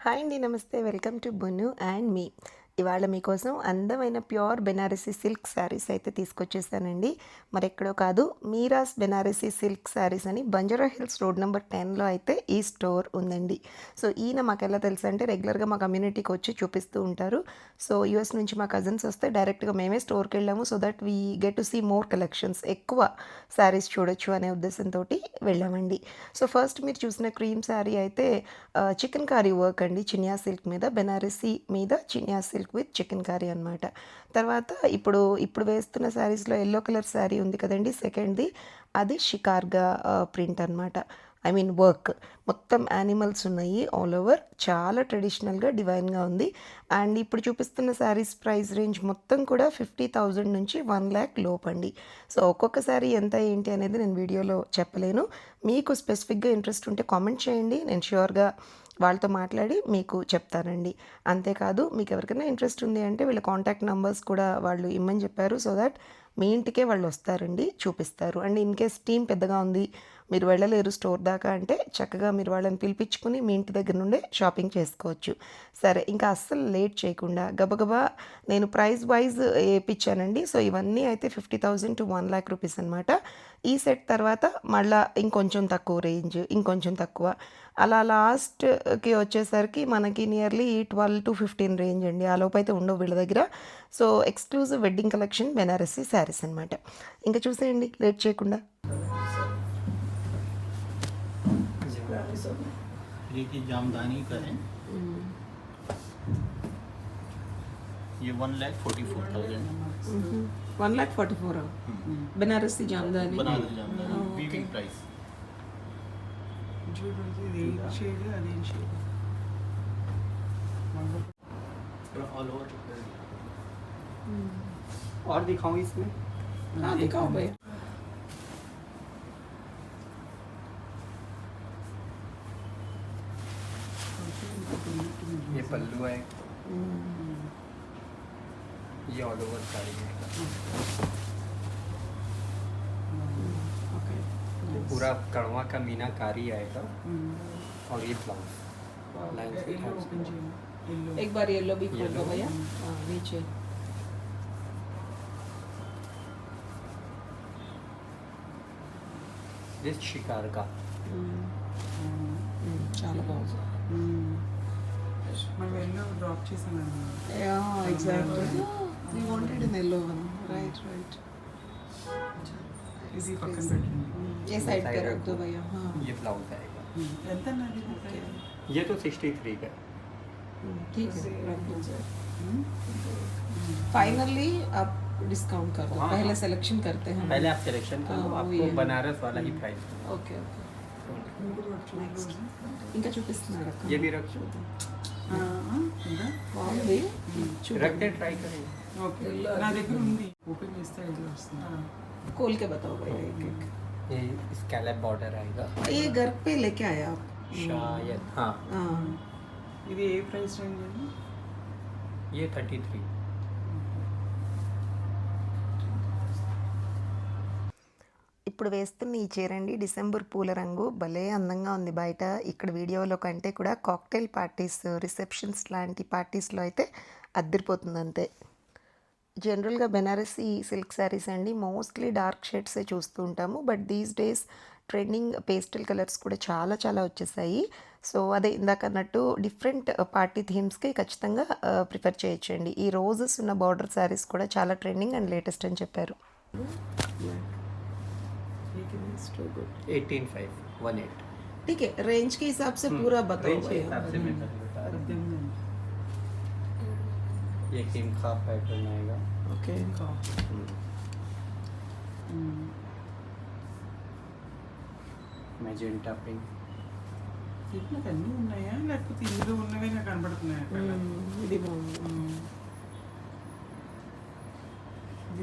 Hi అండి, నమస్తే. Welcome to బును and మీ. ఇవాళ మీకోసం అందమైన ప్యూర్ బెనారసీ సిల్క్ శారీస్ అయితే తీసుకొచ్చేసానండి. మరెక్కడో కాదు, మీరాస్ బెనారసీ సిల్క్ శారీస్ అని బంజారా హిల్స్ రోడ్ నెంబర్ 10లో అయితే ఈ స్టోర్ ఉందండి. సో ఈయన మాకు ఎలా తెలుసు అంటే రెగ్యులర్గా మా కమ్యూనిటీకి వచ్చి చూపిస్తూ ఉంటారు. సో యూఎస్ నుంచి మా కజిన్స్ వస్తే డైరెక్ట్గా మేమే స్టోర్కి వెళ్ళాము. So that we get to see more collections, ఎక్కువ శారీస్ చూడొచ్చు అనే ఉద్దేశంతో వెళ్ళామండి. సో ఫస్ట్ మీరు చూసిన క్రీమ్ శారీ అయితే చికెన్ కారీ వర్క్ అండి, చినియా సిల్క్ మీద, బెనారసీ మీద Chiniya silk with chicken curry అనమాట. తర్వాత ఇప్పుడు వేస్తున్న శారీస్లో ఎల్లో కలర్ శారీ ఉంది కదండి, సెకండ్ది, అది షికార్గా ప్రింట్ అనమాట. ఐ మీన్ వర్క్ మొత్తం యానిమల్స్ ఉన్నాయి ఆల్ ఓవర్, చాలా ట్రెడిషనల్గా డివైన్గా ఉంది. అండ్ ఇప్పుడు చూపిస్తున్న శారీస్ ప్రైస్ రేంజ్ మొత్తం కూడా 50,000 నుంచి 1,00,000 లోపండి. సో ఒక్కొక్క శారీ ఎంత ఏంటి అనేది నేను వీడియోలో చెప్పలేను. మీకు స్పెసిఫిక్గా ఇంట్రెస్ట్ ఉంటే కామెంట్ చేయండి, నేను ష్యూర్గా వాళ్ళతో మాట్లాడి మీకు చెప్తానండి. అంతేకాదు మీకు ఎవరికైనా ఇంట్రెస్ట్ ఉంది అంటే వీళ్ళ కాంటాక్ట్ నెంబర్స్ కూడా వాళ్ళు ఇమ్మని చెప్పారు. సో దట్ మీ ఇంటికే వాళ్ళు వస్తారండి, చూపిస్తారు. అండ్ ఇన్ కేస్ టీం పెద్దగా ఉంది, మీరు వెళ్ళలేరు స్టోర్ దాకా అంటే చక్కగా మీరు వాళ్ళని పిలిపించుకుని మీ ఇంటి దగ్గర నుండే షాపింగ్ చేసుకోవచ్చు. సరే, ఇంకా అస్సలు లేట్ చేయకుండా గబగబా నేను ప్రైస్ వైజ్ వేయించానండి. సో ఇవన్నీ అయితే 50,000 to 1,00,000 రూపీస్ అనమాట. ఈ సెట్ తర్వాత మళ్ళీ ఇంకొంచెం తక్కువ రేంజ్, ఇంకొంచెం తక్కువ, అలా లాస్ట్కి వచ్చేసరికి మనకి నియర్లీ 12 to 15 రేంజ్ అండి. ఆ లోపు అయితే ఉండవు వీళ్ళ దగ్గర. So exclusive wedding collection Banarasi saris అనమాట. ఇంకా చూసేయండి లేట్ చేయకుండా. ये की जामदानी का है। ये 1,44,000 1,44,000 Banarasi jamdani Banarasi jamdani weaving price. All over और दिखाऊं इसमें? हाँ दिखाओ भैया। ये पल्लू है, ये ऑल ओवर साड़ी है, ये पूरा कड़वा का मीनाकारी आएगा और ये ब्लाउज लाइन से एक बार येलो भी खोल दो येलो। भैया। हाँ नीचे ये शिकार का చాలా బాగుంది. మనం ఎన్నో డ్రాప్ చేసాను exactly we wanted in yellow one. Right right ఇది పక్కన పెట్టండి. ये साइड पे रख दो भैया। हाँ ये ब्लाउज आएगा, ఎంత అన్నది ये तो 63 का है। ठीक है, रख दीजिए। फाइनली आप डिस्काउंट कर दो, हाँ, पहले हाँ। सिलेक्शन करते हैं। पहले आप सिलेक्शन करो, हाँ, आपको वही है। बनारस वाला ही प्राइस। ఓకే ఓకే ఇంకా చూపిస్తున్నారు అక్క. ये भी रख दो, బాగుంది. रख दे, ट्राई करेंगे। ఓకే నా దగ్గర ఉంది, ఓపెన్ చేస్తే ఇది వస్తుంది. खोल के बताओ भैया एक एक। ये स्कैलप बॉर्डर आएगा ये घर पे लेके आए आप? शायद, हाँ। हाँ ఇది ఏ ప్రైస్ రేంజ్ అండి? ये 33। ఇప్పుడు వేస్తున్న ఈ చీర అండి, డిసెంబర్ పూల రంగు, భలే అందంగా ఉంది. బయట ఇక్కడ వీడియోలో కంటే కూడా కాక్టైల్ పార్టీస్, రిసెప్షన్స్ లాంటి పార్టీస్లో అయితే అద్దరిపోతుంది అంతే. జనరల్గా బెనారసీ సిల్క్ శారీస్ అండి మోస్ట్లీ డార్క్ షేడ్సే చూస్తూ ఉంటాము. But these days trending pastel colours కూడా చాలా చాలా వచ్చేసాయి. సో అదే ఇందాక అన్నట్టు డిఫరెంట్ పార్టీ థీమ్స్కి ఖచ్చితంగా ప్రిఫర్ చేయొచ్చండి. ఈ రోజెస్ ఉన్న బార్డర్ శారీస్ కూడా చాలా ట్రెండింగ్ అండ్ లేటెస్ట్ అని చెప్పారు. 18,500 18। ठीक है, रेंज के हिसाब से पूरा बताओ रेंज के भैया। हिसाब से मैं कर देता हूँ। 18,000 ये टीम का पैटर्न आएगा, ओके मैजेंटा पिंक। ఇట్లా అన్నీ ఉన్నాయా లేకపోతే ఇందులో ఉన్నవే నాకు కనబడుతున్నాయా అక్కడ? ఇది బాగుంది.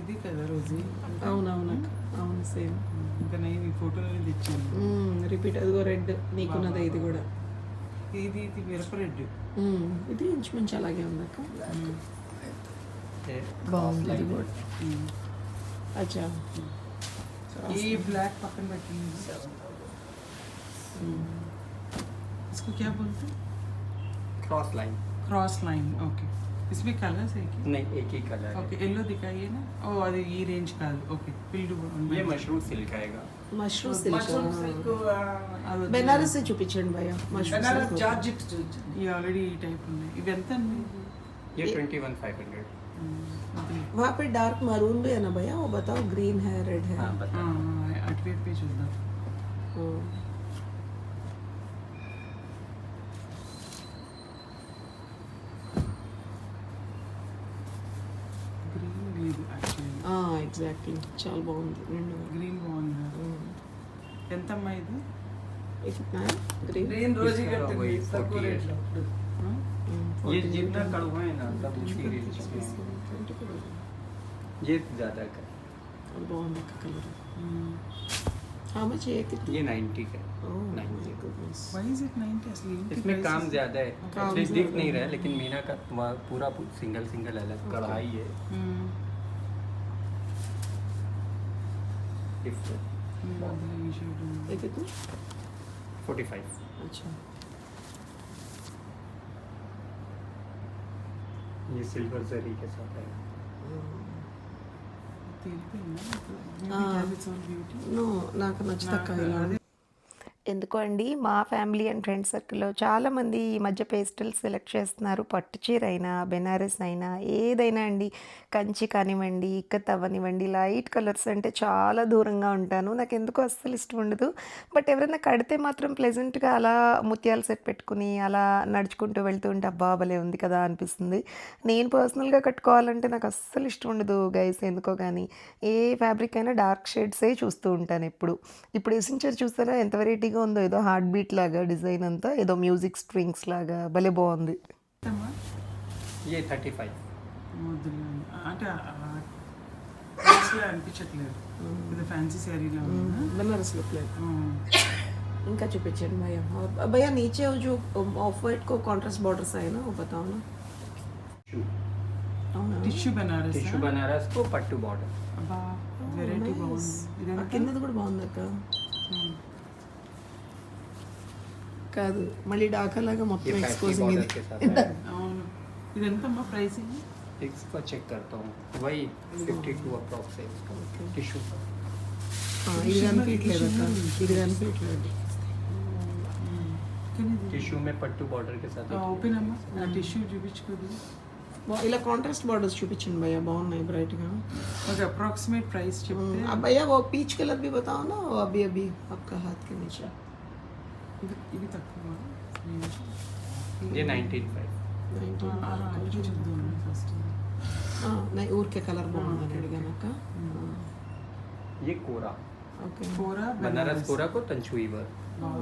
ఇది కదా రోజు అవునవును అక్క, అవును సేమ్ ఇంకా నేను ఈ ఫోటోలో తెచ్చాను. రిపీట్. అదిగో రెడ్ నీకున్నదే ఇది కూడా. ఇది మిరప రెడ్. ఇది ఇంచుమించు అలాగే ఉంది అక్క. ये బాగుంది ఇది కూడా. అచ్చా ఈ బ్లాక్ పక్కన పెట్టింది. इसको क्या बोलते हैं? Cross line cross line okay इसमें कलर्स है क्या नहीं एक ही कलर है ओके येलो दिखाइए ना ओ అది ఈ రేంజ్ కాదు ఓకే ఫిల్డ్ ये मशरूम सिल्क आएगा mushroom mushroom silk silk Banaras చూపించండి భయ్య మష్రూమ్ బెనారస్ సిల్క్ జార్జెట్ ఈ ఆల్రెడీ ఈ టైప్ ఉన్నాయి ఇవి ఎంత అండి ये 21500 वहाँ पे डार्क मरून भी है ना भैया वो बताओ ग्रीन है रेड है हाँ बता అటువైపు పే చూద్దాం हाँ। గ్రీన్ లేదు యాక్చువల్లీ ఎగ్జాక్ట్లీ చాలా బాగుంది రెండు గ్రీన్ బాగుంది ఎంతమ్మా ఇది ये कितना है ग्रीन గ్రీన్ రోజు इसका वही 48 ये जितना कड़वा है ना सब उसकी रेंज में है। ये ज़्यादा का है। బాగుంది కలర్ हाँ मुझे ये कितना ये 90 का है। Oh my 90 goodness why is it 90 అసలు ఏంటి इसमें काम prices? ज़्यादा है काम इसलिए दिख ज़्यादा नहीं है। रहा है लेकिन मीना का पूरा सिंगल सिंगल अलग कढ़ाई है మ్మ్. डिफरेंट మ్మ్. అందులో ఈ షేడ్ ఉంది. ये कितना 45 अच्छा ये सिल्वर जरी के साथ है తెలిపోయిందా? ఆ. Beauty has its own beauty. No నాకు నచ్చుతా ఇలా అదే ఎందుకో అండి మా ఫ్యామిలీ అండ్ ఫ్రెండ్ సర్కిల్లో చాలామంది ఈ మధ్య పేస్టల్ సెలెక్ట్ చేస్తున్నారు. పట్టు చీర అయినా బెనారస్ అయినా ఏదైనా అండి, కంచి కానివ్వండి ఇక్కత్ అవ్వనివ్వండి, లైట్ కలర్స్ అంటే చాలా దూరంగా ఉంటాను. నాకు ఎందుకో అస్సలు ఇష్టం ఉండదు. బట్ ఎవరైనా కడితే మాత్రం ప్లెజెంట్గా అలా ముత్యాల సెట్ పెట్టుకుని అలా నడుచుకుంటూ వెళ్తూ ఉంటే అబ్బా భలే ఉంది కదా అనిపిస్తుంది. నేను పర్సనల్గా కట్టుకోవాలంటే నాకు అస్సలు ఇష్టం ఉండదు గైస్, ఎందుకో కానీ. ఏ ఫ్యాబ్రిక్ అయినా డార్క్ షేడ్సే చూస్తూ ఉంటాను ఎప్పుడు. ఇప్పుడు ఎసెన్షియల్ చూస్తారా ఎంత వెరైటీగా ఉందో, ఏదో హార్ట్ బీట్ లాగా డిజైన్ అంతా, ఏదో మ్యూజిక్ స్ట్రింగ్స్ లాగా భలే బాగుంది. ఎంతమ్మా? ये 35 వద్దులే. అంటే కాస్ట్లీ అనిపించట్లేదు. ఇది ఫ్యాన్సీ శారీలో ఉందా? बनारस लुक लाइक ఆ. इनका चुपिचन भैया भैया नीचे वो जो ऑफ वाइट को कॉन्ट्रास्ट बॉर्डर्स आए ना वो बताओ ना అవునా? టిష్యూ బెనారస్ टिश्यू बनारस को पट्टू बॉर्डर అబ్బా వెరైటీ Nice. బాగుంది. ఆ ఇదంతా కిందది కూడా బాగుంది అక్క. కాదు మళ్ళీ డాకా లాగా ये మొత్తం फैंसी ఎక్స్పోజింగ్ बॉर्डर ఇది. के साथ है అవును. ఇది ఎంతమ్మా ప్రైసింగ్? इसको चेक करता हूँ वही 52 अप्रॉक्स है इसका टिश्यू का ఆ, ఇది కనిపించలేదు అక్క, ఇది కనిపించలేదు. टिश्यू में पट्टू बॉर्डर के साथ ఓపెన్ అమ్మా ఆ టిష్యూ చూపించుకోదు. ఇలా కాంట్రాస్ట్ బార్డర్స్ చూపించండి భయ్యా, బాగున్నాయి బ్రైట్ గా. ఒక అప్రాక్సిమేట్ ప్రైస్ చెప్తే अब भैया वो पीच कलर भी बताओ ना, वो अभी अभी आपका हाथ के नीचे. ఇది తక్కువ. ये 19.5 ఇది చూద్దాం ఫస్ట్. नहीं ऊर के कलर బాగుందని అడిగాను అక్క. ये कोरा ओके కోరా बनारस कोरा को तंचुई वर्क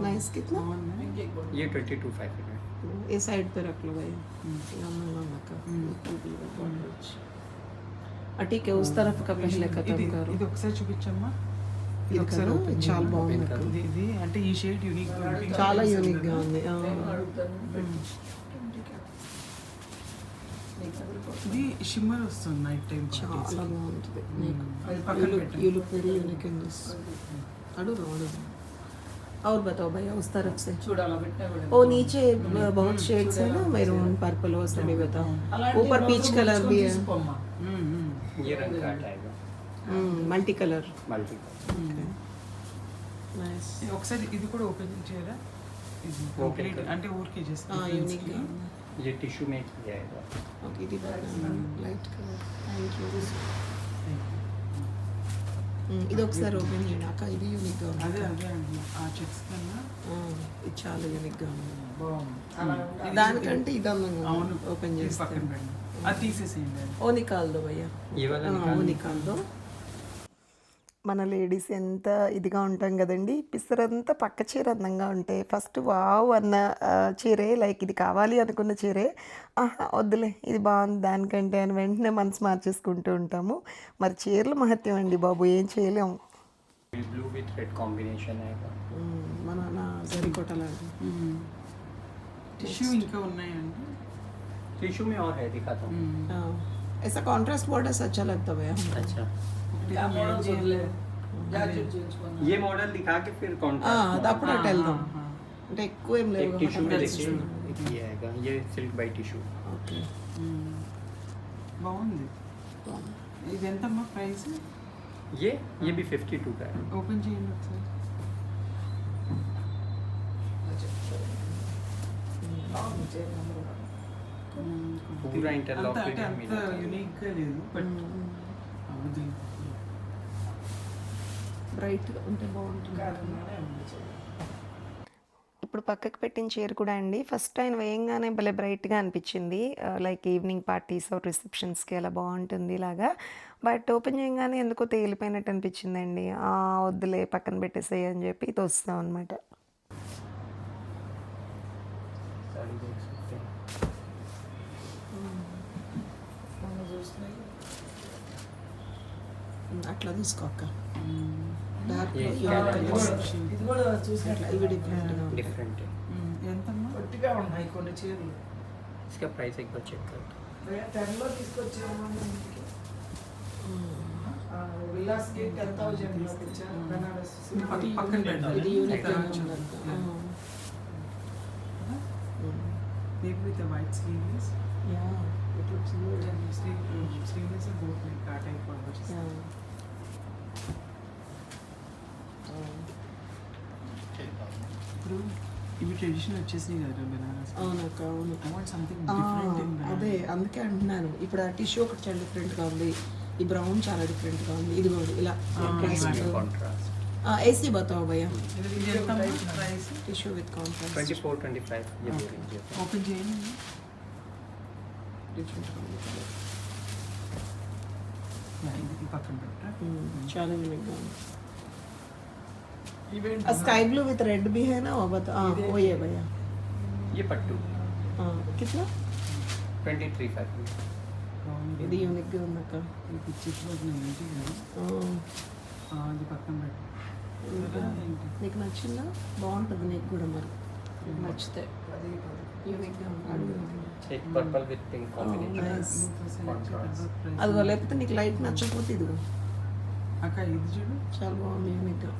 नाइस. कितना ये 22,500 ये साइड पे रख लो भैया. ठीक है उस तरफ का पहले खत्म करो. ఇది ఒకసారి చూపించమ్మా. ఇది ఇది ఒకసారి కదా, open చాలా చేయండి. బాగుంది అక్క. ఇది అంటే ఈ షేడ్ యూనిక్ చాలా యూనిక్ గా ఉంది. ఇది షిమ్మర్ వస్తుంది నైట్ టైం. చాలా బాగుంటుంది. అది పక్కన పెట్టండి. You look very unique in this. अड़ो और बताओ भैया उस तरफ से. ओ नीचे बहुत शेड्स है ना, मैरून पर्पल वो सभी बताओ. ऊपर पीच कलर भी है, ये रंग का आएगा मल्टी कलर. Multi nice. ఇది ఒకసారి ఇది కూడా ఓపెన్ చేయరా? ఇది Open కంప్లీట్ कर. అంటే ఊరికే జస్ట్ यूनिक గా. ये टिश्यू में ही आएगा ओके ఇది లైట్ కలర్. Thank you. ఇది ఒకసారి ఓపెన్ చేయండి అక్క, ఇది యూనిక్ గా ఉంది. అదే అదే అండి ఆ చెక్స్ కన్నా ఇది చాలా యూనిక్ గా ఉంది. బాగుంది. దానికంటే ఇది అందంగా ఉంది. అవును ఓపెన్ ఇది చేస్తే పక్కన పెట్టండి. అది తీసేసేయండి అది. ओ निकाल दो भैया. ये वाला वो निकाल निकाल दो. మన లేడీస్ ఎంత ఇదిగా ఉంటాం కదండి, పిసరంతా పక్క చీర అందంగా ఉంటే ఫస్ట్ వావ్ అన్న చీరే, లైక్ ఇది కావాలి అనుకున్న చీరే ఆహా వద్దులే ఇది బాగుంది దానికంటే అని వెంటనే మనసు మార్చేసుకుంటూ ఉంటాము. మరి చీరల మహత్యం అండి బాబు, ఏం చేయలేము. ब्लू विथ रेड कॉम्बिनेशन आएगा మన నా జరీకోట లాంటి. టిష్యూ ఇంకా ఉన్నాయండి. टिश्यू में और है दिखाता हूँ ऐसा कॉन्ट्रास्ट बॉर्डर्स अच्छा लगता है भैया. अच्छा ఒకటి ये मॉडल दिखा के फिर అది कॉन्ट्रास्ट అప్పుడు అటు వెళ్దాం. అంటే ఎక్కువ ఏం లేవు एक टिश्यू में కదా. देखिए एक ये आएगा, ये सिल्क बाई टिश्यू। ఓకే బాగుంది. ఇది ఎంతమ్మా ప్రైస్? ये भी 52 का है। ఓపెన్ చేయండి ఒకసారి. पूरा इंटरलॉक అంటే అంత मिला था। యూనిక్గా లేదు బట్ అవుతుంది. బ్రైట్గా ఉంటే బాగుంటుంది. ఇప్పుడు పక్కకు పెట్టిన చీర కూడా అండి ఫస్ట్ ఆయన వేయంగానే భలే బ్రైట్గా అనిపించింది, లైక్ ఈవినింగ్ పార్టీస్ రిసెప్షన్స్కి అలా బాగుంటుంది ఇలాగా. బట్ ఓపెన్ చేయగానే ఎందుకో తేలిపోయినట్టు అనిపించిందండి. వద్దులే పక్కన పెట్టేసేయి అని చెప్పి తోస్తాం అనమాట. साड़ी देख सकते हैं। అట్లా తీసుకో అక్క. డార్క్ ये ఇవి డిఫరెంట్గా ఉంటాయి. डिफरेंट है। ఎంతమ్మా? పొట్టిగా ఉన్నాయి కొన్ని చీరలు. इसका प्राइस एक बार चेक कर दो। 10లో తీసుకొచ్చాము ఇంటికి. విలాస్కి 10,000లో తెచ్చాను బనారస్. పక్కన పెట్టాలి. ఇది unique Maybe with the white sleeves. It looks good and sleeveless are both like that type of which is ఇప్పుడు ఇవి ట్రెడిషనల్ వచ్చేసినాయి కదా బెనారస్. అవునక్క అవును. I want something different in అదే అందుకే అంటున్నాను. ఇప్పుడు ఆ టిష్యూ ఒకటి చాలా డిఫరెంట్గా ఉంది, ఈ బ్రౌన్ చాలా డిఫరెంట్గా ఉంది, ఇది కూడా ఇలా कॉन्ट्रास्ट ఏసీ బతావు భయ్యా. ఇది ఎంతమ్మా ప్రైస్? టిష్యూ విత్ కాంట్రాస్ట్ 24 25 ये दो रेंज है। ఓపెన్ చేయండి. డిఫరెంట్గా ఉంది. ఇది పక్కన పెట్టా. చాలా యూనిక్గా ఉంది. Event sky blue with red भी है ना, वो बता. वो ये भैया ये पट्टू कितना 23 ఇది యూనిక్ గా ఉందక్క. ఈ పిక్చర్స్లో ఏంటి కదా అది పక్కన పెట్టు. నీకు నచ్చిందా? బాగుంటుంది నీకు కూడా మరి నచ్చితే. యూనిక్ గా ఉంది. एक purple with pink combination nice. Contrast. అదిగో లేకపోతే నీకు లైట్ నచ్చకపోతే ఇదిగో అక్క ఇది చూడు. చాలా బాగుంది యూనిక్ గా.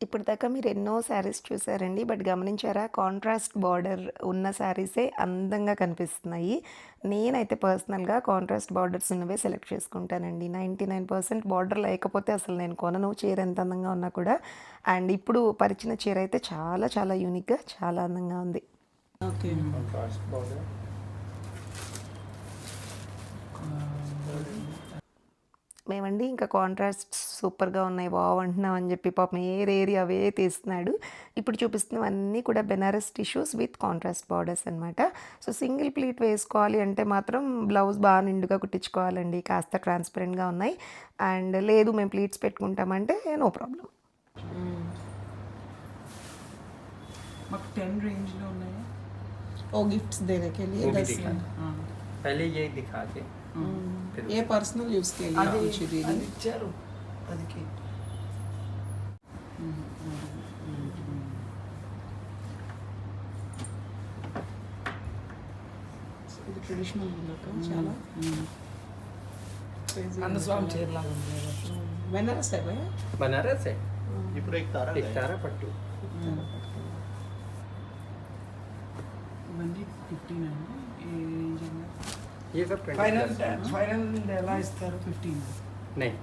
ఇప్పుడు దాకా మీరు ఎన్నో శారీస్ చూసారండి, బట్ గమనించారా కాంట్రాస్ట్ బార్డర్ ఉన్న శారీసే అందంగా కనిపిస్తున్నాయి. నేనైతే పర్సనల్గా కాంట్రాస్ట్ బార్డర్స్ ఉన్నవే సెలెక్ట్ చేసుకుంటానండి. 99% బార్డర్ లేకపోతే అసలు నేను కొనను, చీర ఎంత అందంగా ఉన్నా కూడా. అండ్ ఇప్పుడు పరిచిన చీర అయితే చాలా చాలా యూనిక్గా చాలా అందంగా ఉంది. ఓకే कॉन्ट्रास्ट बॉर्डर మేమండి ఇంకా కాంట్రాస్ట్ సూపర్గా ఉన్నాయి వావ్ అంటున్నాం అని చెప్పి పాపం ఏరి అవే తీస్తున్నాడు. ఇప్పుడు చూపిస్తున్నవన్నీ కూడా Banaras tissues with contrast borders అనమాట. సో సింగిల్ ప్లీట్ వేసుకోవాలి అంటే మాత్రం బ్లౌజ్ బాగా నిండుగా కుట్టించుకోవాలండి, కాస్త ట్రాన్స్పరెంట్గా ఉన్నాయి. అండ్ లేదు మేము ప్లీట్స్ పెట్టుకుంటామంటే నో ప్రాబ్లం. మాకు 10 రేంజ్లో ఉన్నాయా? ओ गिफ्ट्स देने के लिए वो भी 10 दिखा। पहले ये दिखा के फिर ये पर्सनल यूज के लिए అది कुछ दीदी అది ఇచ్చారు అదికి. ఇది ట్రెడిషనల్ ఉందక్క చాలా. కన్నస్వామి చీరలాగా ఉంది. బెనారస్ है भैया. बनारस है। ఇప్పుడు एक तारा एक तारा पट्टू ఇవన్నీ 15 అండి. ఏ రేంజ్ అన్నా? ये सब 20 ఫైనల్ प्लस का। ఫైనల్ ఎలా ఇస్తారు? 15. नहीं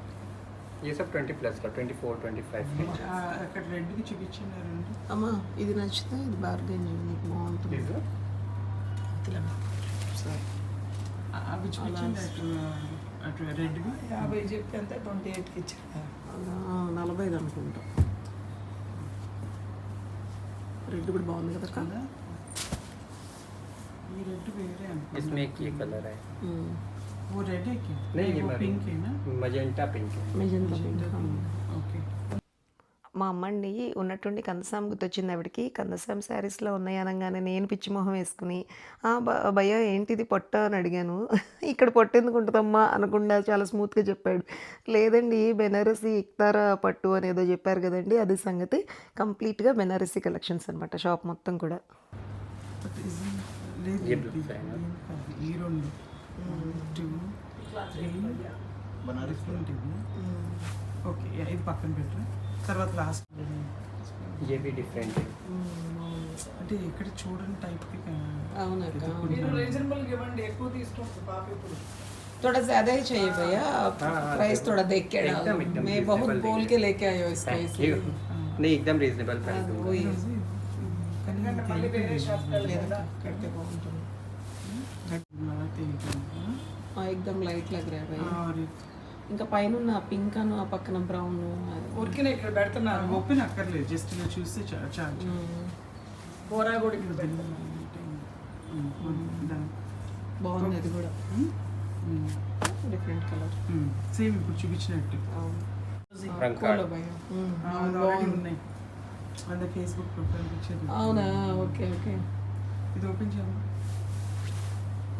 ये सब 20 प्लस का 24 25 रेंज। అక్కడ రెడ్కి చూపించినారండి. అమ్మా ఇది నచ్చితే ఇది బార్గెన్ నీకు బాగుంటుంది. అవి చూపించండి అటు రెడ్వి. 50 చెప్పి అంతే 28కి ఇచ్చారు. 45 అనుకుంటా. రెడ్ కూడా బాగుంది కదా కదా ఈ రెడ్ వేరే అనుకుంటా. इसमें एक ये कलर है। वो रेड है क्या? नहीं ये वो पिंक है ना? मजेंटा पिंक है। Magenta okay. మా అమ్మండి ఉన్నట్టుండి కందసాం గుర్తొచ్చింది ఆవిడకి. కందసాం శారీస్లో ఉన్నాయి అనగానే నేను పిచ్చి మొహం వేసుకుని భయ్య ఏంటిది పొట్ట అని అడిగాను. ఇక్కడ పొట్ట ఎందుకు ఉంటుందమ్మా అనకుండా చాలా స్మూత్గా చెప్పాడు. లేదండి బెనారసీ ఇక్తారా పట్టు అనేదో చెప్పారు కదండి, అది సంగతి. కంప్లీట్గా బెనారసీ కలెక్షన్స్ అనమాట షాప్ మొత్తం కూడా. బట్ లేదు ये ब्लू है ना। ఈ రెండు 2 3 बनारस డిఫరెంట్ ఇవి. ఓకే ఇది పక్కన పెట్టు. తర్వాత లాస్ట్ ये भी डिफरेंट है। అంటే ఇక్కడ చూడని టైప్కి అవునక్క మీరు రీజనబుల్ ఇవ్వండి, ఎక్కువ తీసుకుంటారు పాప ఇప్పుడు. थोड़ा ज़्यादा ही चाहिए भैया, प्राइस थोड़ा देख के डालो। एकदम मैं बहुत reasonable बोल के लेके आई हूँ इसका, थैंक इसलिए यू नहीं एकदम रीजनेबल प्राइस हाँ, दूंगा वही కానీ ఎందుకంటే మళ్ళీ వేరే షాప్కి వెళ్ళాలి కదా. करते బాగుంటుంది। मला ते हाँ, एकदम లైట్ लग रहा है भैया। और ఇంకా పైన ఉన్న పింక్ అను ఆ పక్కన బ్రౌన్ ఊరికే ఇక్కడ పెడుతున్నారు. ఓపెన్ అక్కర్లేదు, జస్ట్ ఇలా చూస్తే చాలు. కూర కూడా ఇక్కడ పెడతారు. బాగుంది అది కూడా, డిఫరెంట్ కలర్। సేమ్ ఇప్పుడు చూపించినట్టు రంగ్ కోలో భయ అది ఆల్రెడీ ఉన్నాయి అంద ఫేస్బుక్ ప్రొఫైల్ పిక్చర్. అవునా, ఓకే ఓకే। ఇది ఓపెన్ చేయాలి.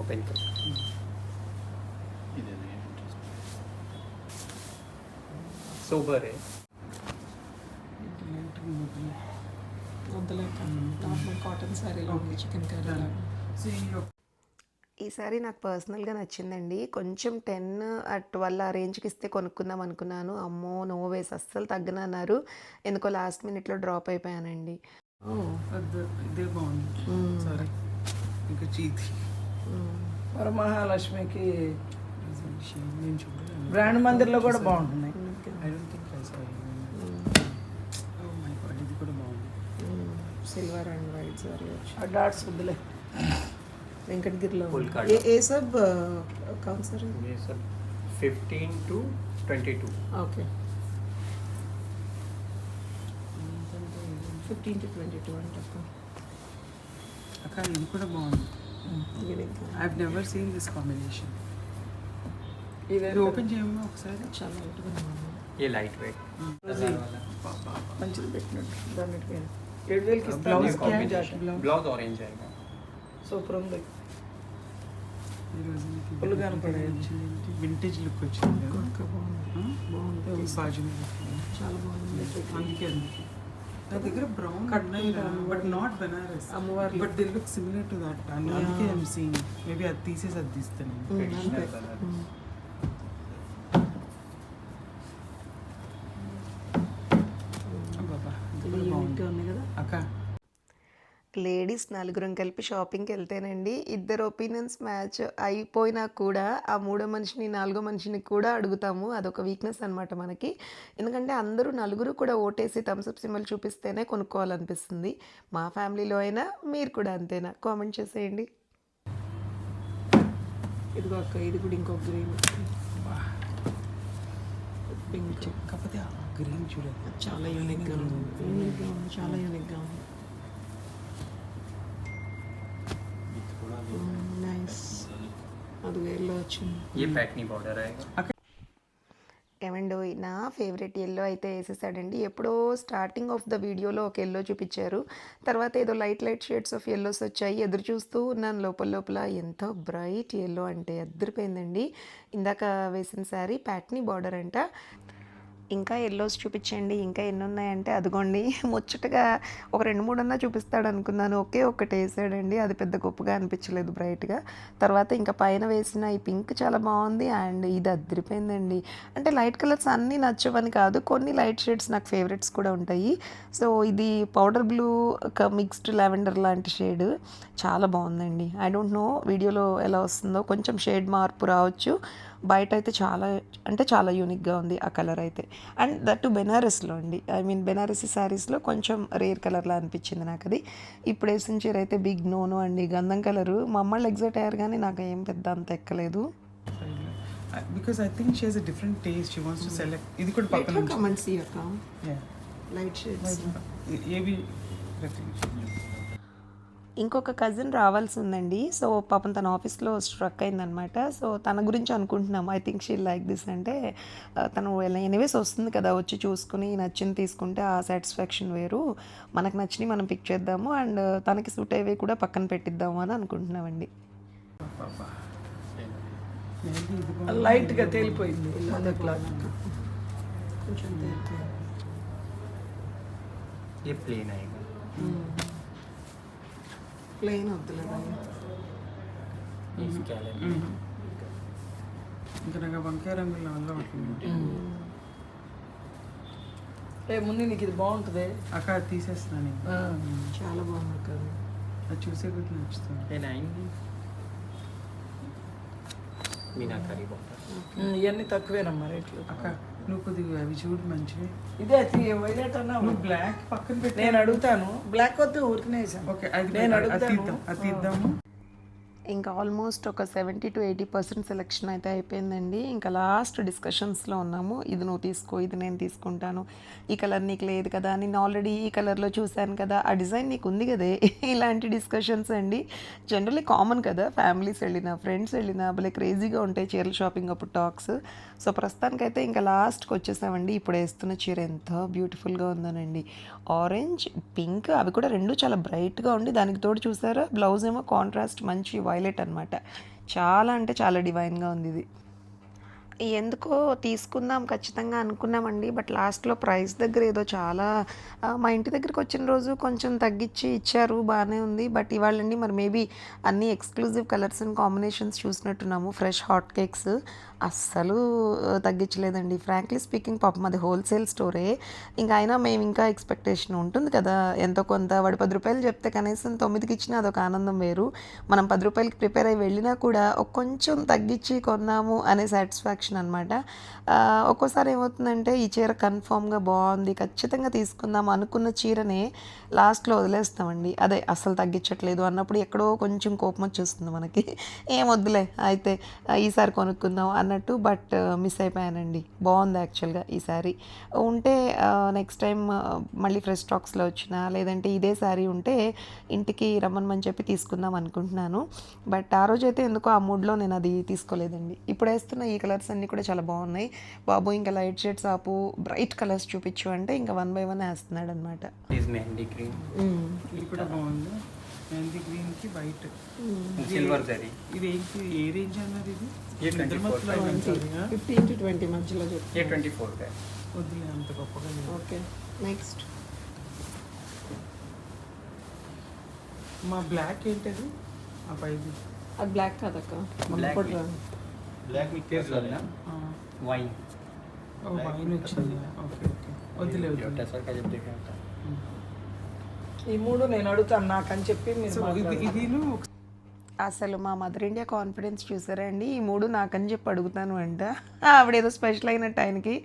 ओपन कर ఇదేనా सोबर है వద్దలేక నార్మల్ కాటన్ శారీలో ఉంది, చికెన్ కర్రీ లాగా। సో ఈ సారీ నాకు పర్సనల్గా నచ్చిందండి. కొంచెం 10 at 12 ఆ రేంజ్కి ఇస్తే కొనుక్కుందాం అనుకున్నాను. అమ్మో నో వేస్, అస్సలు తగ్గనన్నారు. ఎందుకో లాస్ట్ మినిట్లో డ్రాప్ అయిపోయానండి. ఇదే బాగుంది. సరే ఇంకా చీతి వరమహాలక్ష్మికి నేను చూడలేదు. బ్రాండ్ మందిర్లో కూడా బాగుంటున్నాయి. I don't think I saw. Oh my God, ఇది కూడా బాగుంది. सिल्वर एंड वाइट सारी अच्छी। ఆ డాట్స్ వద్దులే. వెంకటగిరిలో Full card. ये सब कौन सा है? ये सब 15 to 22 ओके 15 to 22 అంటక్క। అక్క ఇది కూడా బాగుంది. ये देखो I have never seen this combination. ఇదే ఇది ఓపెన్ చేయమా ఒకసారి. చాలా లైట్ గా ఉంది। ये लाइट वेट మంచిది పెట్టినట్టు దానికి 7,000కి ఇస్తాను. Blouse కాపీ क्या? జాకెట్ ब्लाउज ऑरेंज आएगा సూపర్ ఉంది. ఈరోజు ఫుల్ కనపడే వింటేజ్ లుక్ వచ్చింది. అక్క బాగుంది, బాజు చాలా బాగుంది। అందుకే నా దగ్గర బ్రౌన్ బట్ నాట్ బెనారస్, అమ్మవారి but they look similar to that. అందుకే ఐఎమ్ సీయింగ్ మేబీ అది తీసేసి అది తీస్తాను. ट्रेडिशनल कलर బాబా ఇది యూనిక్గా ఉంది కదా। అక్క లేడీస్ నలుగురం కలిపి షాపింగ్కి వెళ్తేనండి, ఇద్దరు ఒపీనియన్స్ మ్యాచ్ అయిపోయినా కూడా ఆ మూడో మనిషిని నాలుగో మనిషిని కూడా అడుగుతాము. అదొక వీక్నెస్ అనమాట మనకి. ఎందుకంటే అందరూ నలుగురు కూడా ఓటేసి థమ్స్అప్ సింబల్ చూపిస్తేనే కొనుక్కోవాలనిపిస్తుంది. మా ఫ్యామిలీలో అయినా మీరు కూడా అంతేనా? కామెంట్ చేసేయండి. ఇదిగో అక్క, ఇది కూడా ఇంకో గ్రీన్ పింక్, కాకపోతే ఆ గ్రీన్ చూడండి. చాలా యూనిక్గా ఉంది, యూనిక్గా ఉంది, చాలా యూనిక్గా ఉంది। నైస్, అది వేర్లో వచ్చింది। ये पैटनी बॉर्डर आएगा ఏమండో నా ఫేవరెట్ ఎల్లో అయితే వేసేసాడండి. ఎప్పుడో స్టార్టింగ్ ఆఫ్ ద వీడియోలో ఒక ఎల్లో చూపించారు, తర్వాత ఏదో light light shades of yellows వచ్చాయి. ఎదురు చూస్తూ ఉన్నాను లోపల. ఎంత బ్రైట్ ఎల్లో అంటే అద్దరిపోయిందండి. ఇందాక వేసిన శారీ ప్యాట్నీ బార్డర్ అంట. ఇంకా ఎల్లోస్ చూపించండి, ఇంకా ఎన్ని ఉన్నాయంటే అదిగోండి ముచ్చటగా ఒక 2-3 అన్నా చూపిస్తాడు అనుకున్నాను. ఒకే ఒక్కటి వేసాడండి, అది పెద్ద గొప్పగా అనిపించలేదు బ్రైట్గా. తర్వాత ఇంకా పైన వేసిన ఈ పింక్ చాలా బాగుంది, అండ్ ఇది అద్దరిపోయిందండి. అంటే లైట్ కలర్స్ అన్నీ నచ్చవని కాదు, కొన్ని లైట్ షేడ్స్ నాకు ఫేవరెట్స్ కూడా ఉంటాయి. సో ఇది పౌడర్ బ్లూ ఒక మిక్స్డ్ లావెండర్ లాంటి షేడ్, చాలా బాగుందండి. ఐ డోంట్ నో వీడియోలో ఎలా వస్తుందో, కొంచెం షేడ్ మార్పు రావచ్చు. బయట అయితే చాలా యూనిక్గా ఉంది ఆ కలర్ అయితే. అండ్ దట్ బెనారస్లో అండి, ఐ మీన్ బెనారసీ శారీస్లో కొంచెం రేర్ కలర్లా అనిపించింది నాకు అది. ఇప్పుడు వేసిన చీర అయితే బిగ్ నోను అండి, గంధం కలరు. మా అమ్మళ్ళు ఎగ్జైట్ అయ్యారు కానీ నాకు ఏం పెద్ద అంత ఎక్కలేదు. Because I think she has a different taste, she wants to select. ఇది కూడా పక్కన కమెంట్స్ అక్క, లైట్ షేడ్స్ ఏవి. ఇంకొక కజిన్ రావాల్సి ఉందండి. సో పాపం తన ఆఫీస్లో స్ట్రక్ అయిందనమాట. సో తన గురించి అనుకుంటున్నాం, I think she like this అంటే తను ఎనీవేస్ వస్తుంది కదా, వచ్చి చూసుకుని నచ్చింది తీసుకుంటే ఆ సాటిస్ఫాక్షన్ వేరు. మనకు నచ్చినవి మనం పిక్ చేద్దాము, అండ్ తనకి సూట్ అయ్యేవి కూడా పక్కన పెట్టిద్దాము అని అనుకుంటున్నామండి. లైట్గా తేలిపోయింది అదే క్లాత్. కొంచెం ये प्लेन आएगा ప్లెయిన్ వద్దులే భయ్యా। ये स्कैलप ఇంకా నాకు వంకాయ రంగులో అలవాటు. ముందు నీకు ఇది బాగుంటుంది. అక్కడ తీసేస్తున్నాను నేను. ఆ. చాలా బాగుంది అక్క అది. అది చూసే కొద్ది నచ్చుతుంది. ये नाइनटी मीनाकारी बॉर्डर ఇవన్నీ తక్కువేనమ్మా రేట్లు. అక్క నువ్వు కొద్దిగా అవి చూడు మంచివి. ఇదే వైలెట్ అన్నా నువ్వు బ్లాక్ పక్కన పెట్టి నేను అడుగుతాను. బ్లాక్ వద్దు ఊరికనే వేసాను. ఓకే అది నేను అది అడుగుతాను. తీద్దాం, అది తీద్దాము. ఇంకా ఆల్మోస్ట్ ఒక 70 to 80% సెలెక్షన్ అయితే అయిపోయిందండి. ఇంకా లాస్ట్ డిస్కషన్స్లో ఉన్నాము. ఇది నువ్వు తీసుకో, ఇది నేను తీసుకుంటాను, ఈ కలర్ నీకు లేదు కదా, నేను ఆల్రెడీ ఈ కలర్లో చూశాను కదా, ఆ డిజైన్ నీకు ఉంది కదే, ఇలాంటి డిస్కషన్స్ అండి. జనరల్లీ కామన్ కదా, ఫ్యామిలీస్ వెళ్ళినా ఫ్రెండ్స్ వెళ్ళినా భలే క్రేజీగా ఉంటాయి చీరల షాపింగ్ అప్పుడు టాక్స్. సో ప్రస్తుతానికైతే ఇంకా లాస్ట్కి వచ్చేసామండి. ఇప్పుడు వేస్తున్న చీర ఎంత బ్యూటిఫుల్గా ఉందోనండి. ఆరెంజ్, పింక్, అవి కూడా రెండు చాలా బ్రైట్గా ఉండి దానికి తోడు చూసారా బ్లౌజ్ ఏమో కాంట్రాస్ట్ మంచి వైలెట్ అనమాట. చాలా అంటే చాలా డివైన్గా ఉంది ఇది. ఎందుకో తీసుకుందాం ఖచ్చితంగా అనుకున్నామండి. బట్ లాస్ట్లో ప్రైస్ దగ్గర ఏదో చాలా మా ఇంటి దగ్గరికి వచ్చిన రోజు కొంచెం తగ్గించి ఇచ్చారు, బాగానే ఉంది. బట్ ఇవాళండి మరి మేబీ అన్ని ఎక్స్క్లూజివ్ కలర్స్ అండ్ కాంబినేషన్స్ చూసినట్టున్నాము. ఫ్రెష్ హాట్ కేక్స్ అస్సలు తగ్గించలేదండి. ఫ్రాంక్లీ స్పీకింగ్ పాపం అది హోల్సేల్ స్టోరే. ఇంకా అయినా మేము ఇంకా ఎక్స్పెక్టేషన్ ఉంటుంది కదా ఎంతో కొంత. వాడు 10 రూపాయలు చెప్తే కనీసం 9కి ఇచ్చినా అదొక ఆనందం వేరు. మనం 10 రూపాయలకి ప్రిపేర్ అయ్యి వెళ్ళినా కూడా కొంచెం తగ్గించి కొన్నాము అనే సాటిస్ఫాక్షన్ అనమాట. ఒక్కోసారి ఏమవుతుందంటే ఈ చీర కన్ఫామ్గా బాగుంది ఖచ్చితంగా తీసుకుందాం అనుకున్న చీరనే లాస్ట్లో వదిలేస్తామండి. అదే అస్సలు తగ్గించట్లేదు అన్నప్పుడు ఎక్కడో కొంచెం కోపం వచ్చేస్తుంది మనకి. ఏం వద్దులే అయితే ఈసారి కొనుక్కుందాం అన్నట్టు. బట్ మిస్ అయిపోయానండి. బాగుంది యాక్చువల్గా ఈ శారీ. ఉంటే నెక్స్ట్ టైం మళ్ళీ ఫ్రెష్ స్టాక్స్లో వచ్చినా లేదంటే ఇదే శారీ ఉంటే ఇంటికి రమ్మని చెప్పి తీసుకుందాం అనుకుంటున్నాను. బట్ ఆ రోజైతే ఎందుకో ఆ మూడ్లో నేను అది తీసుకోలేదండి. ఇప్పుడు వేస్తున్న ఈ కలర్స్ అన్నీ కూడా చాలా బాగున్నాయి. బాబు ఇంకా లైట్ షేడ్స్ ఆపు, బ్రైట్ కలర్స్ చూపించు అంటే ఇంకా 1 by 1 వేస్తున్నాడు అనమాట. इज मेहंदी क्रीम ఇది కూడా బాగుంది. మెహందీ గ్రీన్ కి వైట్. सिल्वर जरी ఇది ఏంటి, ఏ రేంజ్ అన్నది ఇది? ये 24 15 to 20 మధ్యలో చెప్పు. ये 24 का है. వద్దులే అంత గొప్పగా లేదు. Okay next. మా బ్లాక్ ఏంటది? ఆ పైది అది బ్లాక్ కాదక్క. Black ఇంకోటి రా. ब्लैक में तेज क्या ना ఆ, वाइन ఓ వైన్ వచ్చింది. ఓకే ఓకే వద్దులే వద్దులే. टेसर का जब देखा था ఈ మూడు నేను అడుగుతాను నాకని చెప్పి మీరు సో ఇది మాట్లాడండి. ఇదిను అసలు మా మదర్ ఇండియా కాన్ఫిడెన్స్ చూసారా అండి. ఈ మూడు నాకని చెప్పి అడుగుతాను అంట. ఆవిడేదో స్పెషల్ అయినట్టు ఆయనకి.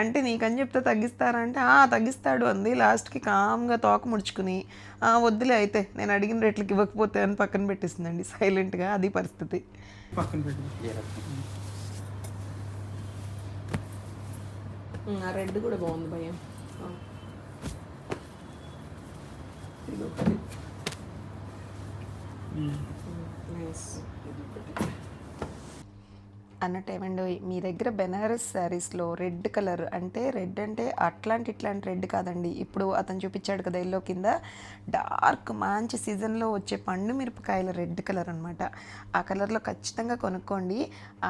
అంటే నీకని చెప్తే తగ్గిస్తారా అంటే తగ్గిస్తాడు అంది. లాస్ట్కి కామ్గా తోక ముడుచుకుని వద్దులే అయితే నేను అడిగిన రేట్లకి ఇవ్వకపోతే అని పక్కన పెట్టేసిందండి సైలెంట్గా. అది పరిస్థితి. పక్కన పెట్టు. ये रखो ఆ రెడ్ కూడా బాగుంది భయ్య. ఇది ఒకటి. నైస్. అన్నట్టు ఏమండి మీ దగ్గర బెనారస్ శారీస్లో రెడ్ కలర్ అంటే రెడ్ అంటే ఇట్లాంటి రెడ్ కాదండి. ఇప్పుడు అతను చూపించాడు కదా ఎల్లో కింద డార్క్ మంచి సీజన్లో వచ్చే పండు మిరపకాయల రెడ్ కలర్ అనమాట. ఆ కలర్లో ఖచ్చితంగా కొనుక్కోండి.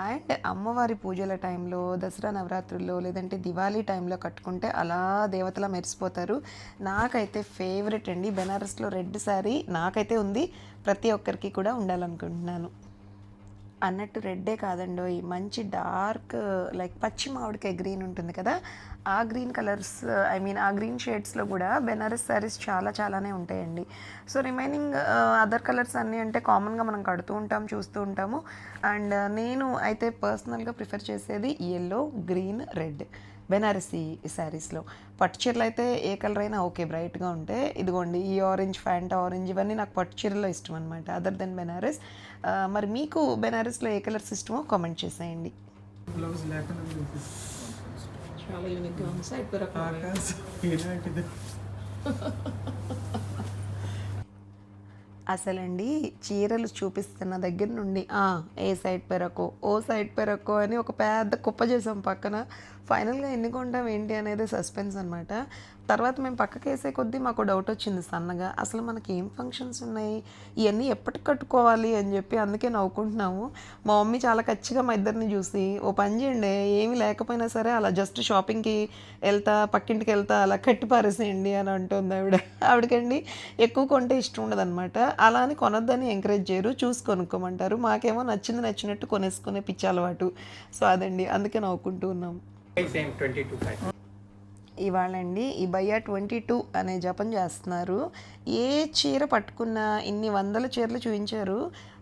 అండ్ అమ్మవారి పూజల టైంలో, దసరా నవరాత్రుల్లో లేదంటే దివాళీ టైంలో కట్టుకుంటే అలా దేవతలా మెరిసిపోతారు. నాకైతే ఫేవరెట్ అండి బెనారస్లో రెడ్ శారీ. నాకైతే ఉంది, ప్రతి ఒక్కరికి కూడా ఉండాలనుకుంటున్నాను. అన్నట్టు రెడ్డే కాదండో ఈ మంచి డార్క్ లైక్ పచ్చి మామిడికాయ గ్రీన్ ఉంటుంది కదా, ఆ గ్రీన్ కలర్స్ ఆ గ్రీన్ షేడ్స్లో కూడా బెనారస్ శారీస్ చాలానే ఉంటాయండి. సో రిమైనింగ్ అదర్ కలర్స్ అన్నీ అంటే కామన్గా మనం కడుతూ ఉంటాం, చూస్తూ ఉంటాము. అండ్ నేను అయితే పర్సనల్గా ప్రిఫర్ చేసేది ఎల్లో, గ్రీన్, రెడ్ బెనారసీ శారీస్లో. పట్టు చీరలు అయితే ఏ కలర్ అయినా ఓకే బ్రైట్గా ఉంటే. ఇదిగోండి ఈ ఆరెంజ్, ఫ్యాంటా ఆరెంజ్ ఇవన్నీ నాకు పట్టు చీరలో ఇష్టం అనమాట అదర్ దెన్ బెనారస్. మరి మీకు బెనారస్లో ఏ కలర్స్ ఇష్టమో కామెంట్ చేసేయండి. బ్లౌజ్ లేకుండా చాలా యూనిక్గా ఉంది. సైడ్ పెరక ఆకాశం ఇలాంటిది. అసలండి చీరలు చూపిస్తున్న దగ్గర నుండి ఏ సైడ్ పెరకో ఓ సైడ్ పెరకో అని ఒక పెద్ద కుప్ప చేసాం పక్కన. ఫైనల్గా ఎన్ని కొంటాం ఏంటి అనేది సస్పెన్స్ అనమాట. తర్వాత మేము పక్కకి వేసే కొద్దీ మాకు డౌట్ వచ్చింది సన్నగా, అసలు మనకి ఏం ఫంక్షన్స్ ఉన్నాయి, ఇవన్నీ ఎప్పటికి కట్టుకోవాలి అని చెప్పి. అందుకే నవ్వుకుంటున్నాము. మా మమ్మీ చాలా ఖచ్చితంగా మా ఇద్దరిని చూసి ఓ పని చేయండి, ఏమీ లేకపోయినా సరే అలా జస్ట్ షాపింగ్కి వెళ్తా పక్కింటికి వెళ్తా అలా కట్టి పారేసేయండి అని అంటుంది ఆవిడకండి ఎక్కువ కొంటే ఇష్టం ఉండదు అనమాట. అలా అని కొనొద్దని ఎంకరేజ్ చేయరు, చూసి కొనుక్కోమంటారు. మాకేమో నచ్చినట్టు కొనేసుకునే పిచ్చి అలవాటు. సో అదండి, అందుకే నవ్వుకుంటూ ఉన్నాం. सेम 22 का ఇవాళండి ఈ బయ్యా 22 అనే జపం చేస్తున్నారు. ఏ చీర పట్టుకున్నా ఇన్ని వందల చీరలు చూపించారు.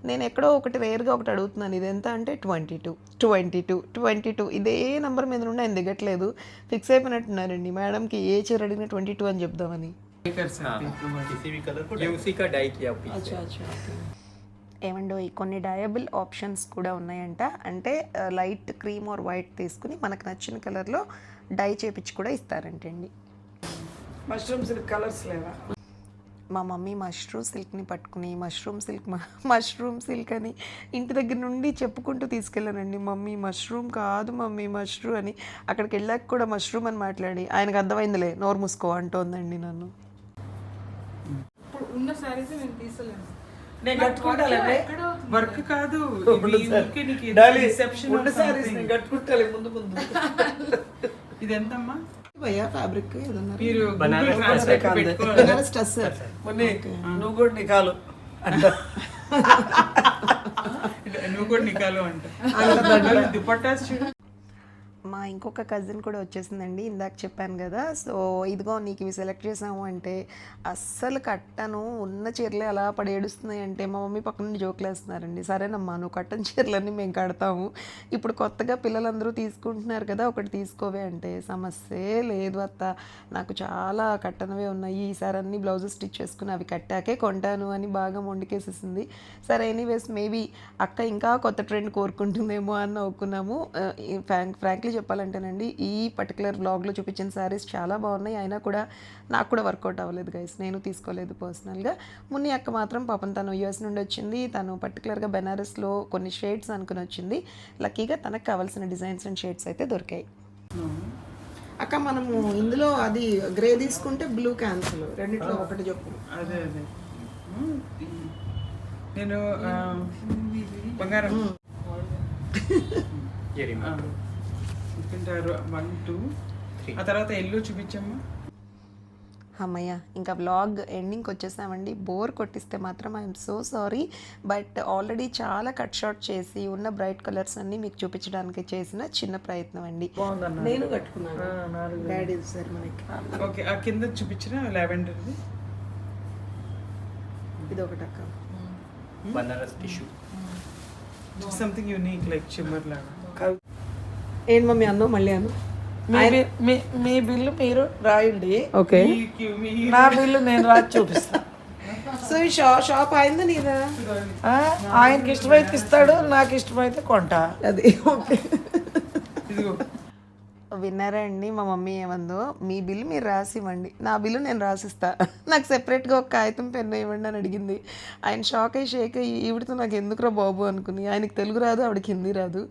నేను ఎక్కడో ఒకటి రేర్గా ఒకటి అడుగుతున్నాను, ఇది ఎంత అంటే 22 22 22 ఇదే నెంబర్ మీద నుండి ఆయన దిగట్లేదు. ఫిక్స్ అయిపోయినట్టున్నారండి మేడంకి ఏ చీర అడిగినా 22 అని చెప్దామని. किसी भी कलर को ये उसी का डाई किया पीछे। అచ్చా అచ్చా ఓకే. ఏమండో ఈ కొన్ని డయబుల్ ఆప్షన్స్ కూడా ఉన్నాయంట. అంటే లైట్ క్రీమ్ ఆర్ వైట్ తీసుకుని మనకు నచ్చిన కలర్లో డై చేపించి కూడా ఇస్తారంటండి. మష్రూమ్ సిల్క్ కలర్స్ లేవా? మా మమ్మీ మష్రూమ్ సిల్క్ని పట్టుకుని మష్రూమ్ సిల్క్ అని ఇంటి దగ్గర నుండి చెప్పుకుంటూ తీసుకెళ్ళానండి. మమ్మీ మష్రూమ్ కాదు మమ్మీ మష్రూమ్ అని. అక్కడికి వెళ్ళాక కూడా మష్రూమ్ అని మాట్లాడి ఆయనకు అర్థమైందిలే నోరు మూసుకో అంటోందండి నన్ను. ఇప్పుడు ఉన్న సారీస్ నేను తీసలేను. నేను కట్టుకుంటాలే. వర్క్ కాదు రిసెప్షన్ నేను కట్టుకుంటాలే ముందు ముందు. ఇది ఎంతమ్మా? భయ్యా ఫ్యాబ్రిక్ ఏదన్నారు? మీరు बनारस Google Translate का పెట్టుకోవాలి. బనారస్ టస్సర్. మొన్న నువ్వు కూడా నీ కాలు నువ్వు కూడా నికాలు అంట. దుపట్టాస్ చూడు. మా ఇంకొక కజిన్ కూడా వచ్చేసిందండి. ఇందాక చెప్పాను కదా, సో ఇదిగో నీకు ఇవి సెలెక్ట్ చేసాము అంటే అస్సలు కట్టను, ఉన్న చీరలే అలా పడి ఏడుస్తున్నాయి అంటే మా మమ్మీ పక్క నుండి జోకులు వేస్తున్నారండి. సరేనమ్మా నువ్వు కట్టని చీరలన్నీ మేము కడతాము, ఇప్పుడు కొత్తగా పిల్లలందరూ తీసుకుంటున్నారు కదా ఒకటి తీసుకోవే అంటే సమస్యే లేదు అత్త, నాకు చాలా కట్టనవే ఉన్నాయి, ఈసారి అన్ని బ్లౌజెస్ స్టిచ్ చేసుకుని అవి కట్టాకే కొంటాను అని బాగా మొండికేసేసింది. సరే ఎనీవేస్ మేబీ అక్క ఇంకా కొత్త ట్రెండ్ కోరుకుంటుందేమో అని నవ్వుకున్నాము. ఫ్రాంక్లీ చెప్పాలంటేనండి ఈ పర్టికులర్ వ్లాగ్లో చూపించిన శారీస్ చాలా బాగున్నాయి, అయినా కూడా నాకు కూడా వర్కౌట్ అవ్వలేదు గైస్, నేను తీసుకోలేదు పర్సనల్గా. మున్ని అక్క మాత్రం పాపం తను యూఎస్ నుండి వచ్చింది, తను పర్టికులర్గా బెనారస్లో కొన్ని షేడ్స్ అనుకుని వచ్చింది. లక్కీగా తనకు కావాల్సిన డిజైన్స్ అండ్ షేడ్స్ అయితే దొరికాయి. అక్క మనము ఇందులో అది గ్రే తీసుకుంటే బ్లూ క్యాన్సిల్, రెండిట్లో ఒకటి చెప్పు. అదే అదే నేను బంగారం ये रिमोट తింటారు 1 2 ఆ తర్వాత ఎల్లో చూపించమ్మా. అమ్మయ్య ఇంకా వ్లాగ్ ఎండింగ్కి వచ్చేసామండి. బోర్ కొట్టిస్తే మాత్రం I'm so sorry, but already చాలా కట్ షార్ట్ చేసి ఉన్న బ్రైట్ కలర్స్ అన్నీ మీకు చూపించడానికి చేసిన చిన్న ప్రయత్నం అండి. బాగుందన్న. నేను కట్టుకున్నాను, డాడీ సార్ మనకి. ఓకే ఆ కింద చూపించిన లావెండర్ది ఇది ఒకటి అక్క. Banaras tissue something unique like shimmer లాగా. ఏంటి మమ్మీ అన్నో మళ్ళీ అను. మీ బిల్లు మీరు రాయండి, ఓకే నా బిల్లు నేను రాసి చూపిస్తాను. సో ఈ షాప్ అయిందా నీదా? ఆయనకి ఇష్టమైతే ఇస్తాడు, నాకు ఇష్టమైతే కొంటా. అది ఓకే. ఇదిగో విన్నారా అండి మా మమ్మీ ఏమందో, మీ బిల్లు మీరు రాసి ఇవ్వండి, నా బిల్లు నేను రాసిస్తా, నాకు సెపరేట్గా ఒక కాగితం పెన్ను ఇవ్వండి అని అడిగింది. ఆయన షాక్ అయ్యి షేక్ అయ్యి ఈవిడితో నాకు ఎందుకురా బాబు అనుకుని, ఆయనకి తెలుగు రాదు ఆవిడకి హిందీ రాదు,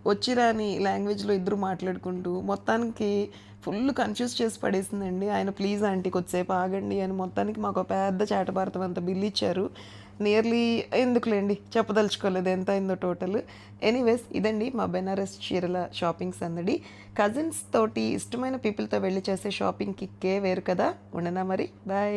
వచ్చి రాని లాంగ్వేజ్లో ఇద్దరు మాట్లాడుకుంటూ మొత్తానికి ఫుల్ కన్ఫ్యూజ్ చేసి పడేసిందండి. ఆయన ప్లీజ్ ఆంటీ కొద్దిసేపు ఆగండి అని మొత్తానికి మాకు ఒక పెద్ద చాటభారతం అంత బిల్ ఇచ్చారు. నియర్లీ ఎందుకులేండి చెప్పదలుచుకోలేదు ఎంత అయిందో టోటల్. ఎనీవేస్ ఇదండి మా బెనారస్ చీరల షాపింగ్స్ అందడి. కజిన్స్ తోటి ఇష్టమైన పీపుల్తో వెళ్ళి చేసే షాపింగ్ కిక్కే వేరు కదా. ఉండనా మరి, బాయ్.